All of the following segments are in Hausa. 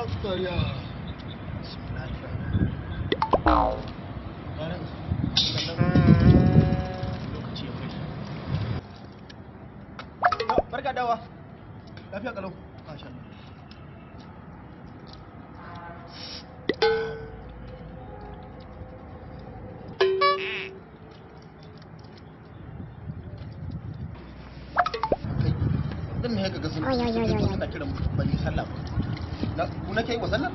Dariya. Lokaci ya kai. Barka dawa. Lafiya kalau. Masha Allah. Dan me haka ga sun suna kiran bani sallah na ku nake yi wa sallah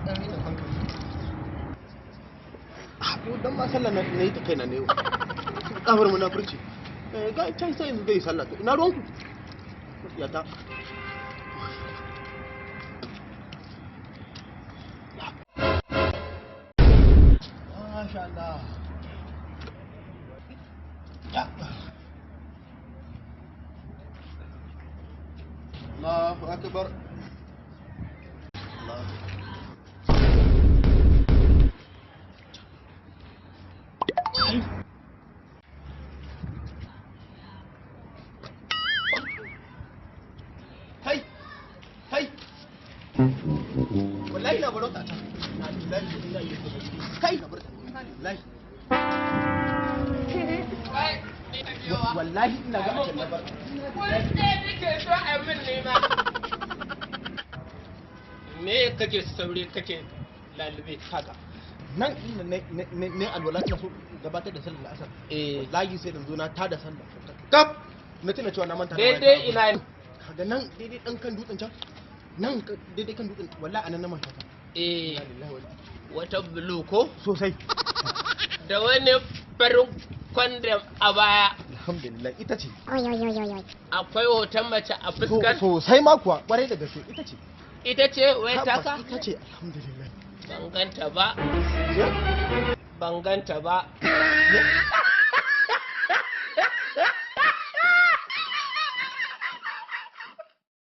dan rina hankali ko dan ma sallah na yi ta kaina ne kafir munafurci ga can sai yanzu zai sallah to ina ruwan ku ya ta masha Allah ya Allahu akbar Allah Hai hai wallahi na barota ta kai na barota wallahi wallahi ina ga a bar wanda nake so a min nema me kake saure kake lalube haka nan ina ne alwala ina so gabatar da sallar asar wallahi sai da zo na ta da sallar kaf na tuna cewa na manta daidai ina kaga nan daidai dan kan dutsen can nan daidai kan dutsen wallahi anan na manta ta wata bulu ko sosai da wani farin kwandam a baya alhamdulillah ita ce akwai hoton mace a fuskar sosai ma kuwa kwarai da gaske ita ce wai taka ita ce alhamdulillah ban ganta ba